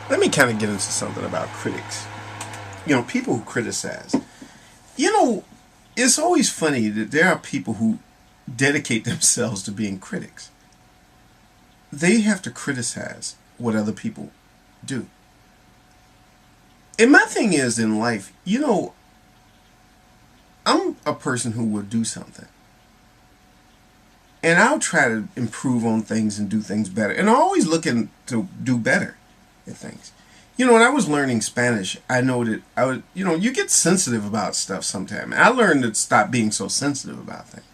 Let me kind of get into something about critics. People who criticize. It's always funny that there are people who dedicate themselves to being critics. They have to criticize what other people do. And my thing is in life, I'm a person who will do something. And I'll try to improve on things and do things better. And I'm always looking to do better at things. When I was learning Spanish, I know that you get sensitive about stuff sometimes. I learned to stop being so sensitive about things.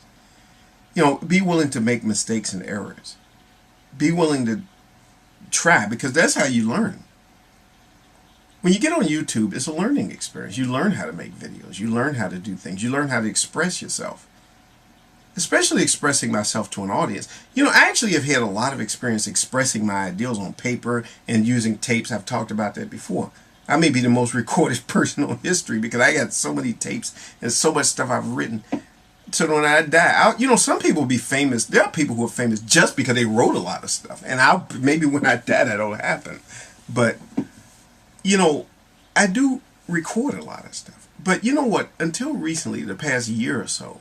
Be willing to make mistakes and errors. Be willing to try, because that's how you learn. When you get on YouTube, it's a learning experience. You learn how to make videos. You learn how to do things. You learn how to express yourself. Especially expressing myself to an audience. I actually have had a lot of experience expressing my ideals on paper and using tapes. I've talked about that before. I may be the most recorded person on history because I got so many tapes and so much stuff I've written. So when I die, some people will be famous. There are people who are famous just because they wrote a lot of stuff. And maybe when I die, that'll happen. But, I do record a lot of stuff. But you know what? Until recently, the past year or so,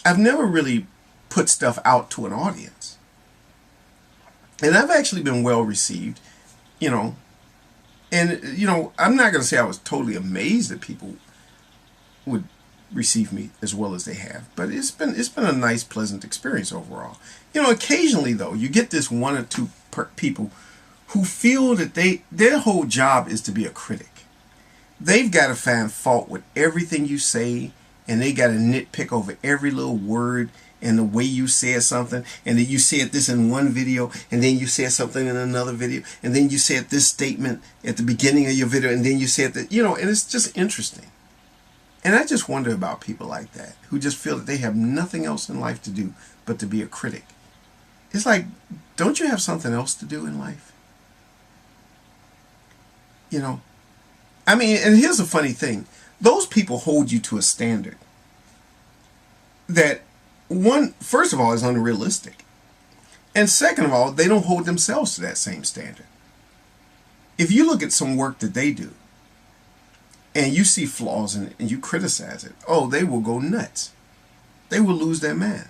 I've never really put stuff out to an audience. And I've actually been well received, And, I'm not going to say I was totally amazed that people would receive me as well as they have. But it's been a nice, pleasant experience overall. Occasionally, though, you get this one or two people who feel that their whole job is to be a critic. They've got to find fault with everything you say, and they got to nitpick over every little word and the way you said something, and then you said this in one video, and then you said something in another video, and then you said this statement at the beginning of your video, and then you said that, and it's just interesting. And I just wonder about people like that, who just feel that they have nothing else in life to do but to be a critic. It's like, don't you have something else to do in life? And here's the funny thing. Those people hold you to a standard that, first of all, is unrealistic. And second of all, they don't hold themselves to that same standard. If you look at some work that they do, and you see flaws in it, and you criticize it, they will go nuts. They will lose their mind.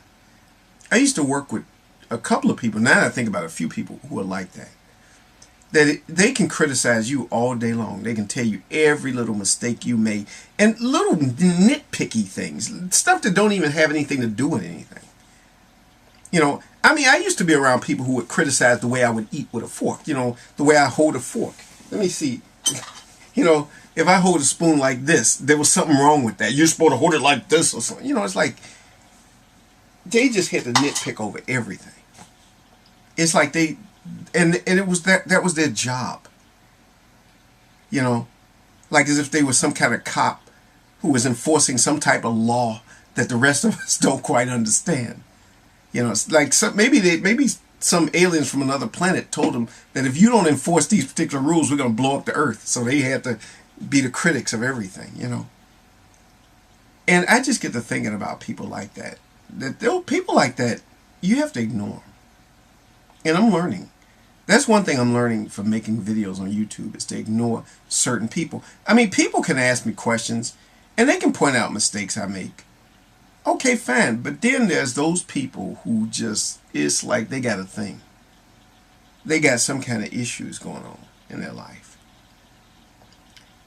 I used to work with a couple of people, now that I think about a few people who are like that. That they can criticize you all day long. They can tell you every little mistake you made. And little nitpicky things. Stuff that don't even have anything to do with anything. I used to be around people who would criticize the way I would eat with a fork. The way I hold a fork. Let me see. If I hold a spoon like this, there was something wrong with that. You're supposed to hold it like this or something. It's like they just had to nitpick over everything. It's like and it was that was their job. Like as if they were some kind of cop who was enforcing some type of law that the rest of us don't quite understand. It's like maybe some aliens from another planet told them that if you don't enforce these particular rules, we're going to blow up the earth. So they had to be the critics of everything, And I just get to thinking about people like that. That there are people like that, you have to ignore them. And I'm learning. That's one thing I'm learning from making videos on YouTube, is to ignore certain people. People can ask me questions and they can point out mistakes I make. Okay, fine. But then there's those people who it's like they got a thing. They got some kind of issues going on in their life.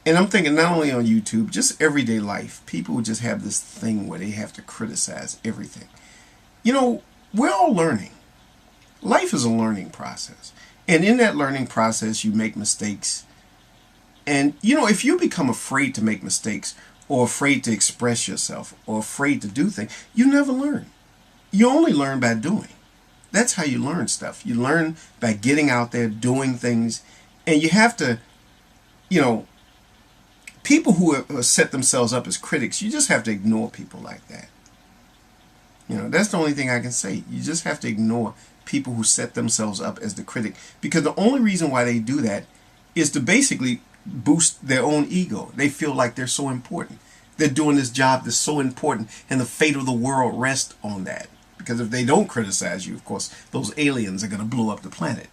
And I'm thinking not only on YouTube, just everyday life, people who just have this thing where they have to criticize everything. We're all learning. Life is a learning process. And in that learning process, you make mistakes. And, if you become afraid to make mistakes or afraid to express yourself or afraid to do things, you never learn. You only learn by doing. That's how you learn stuff. You learn by getting out there, doing things. And you have to, people who have set themselves up as critics, you just have to ignore people like that. That's the only thing I can say. You just have to ignore people who set themselves up as the critic, because the only reason why they do that is to basically boost their own ego. They feel like they're so important. They're doing this job that's so important, and the fate of the world rests on that. Because if they don't criticize you, of course, those aliens are going to blow up the planet.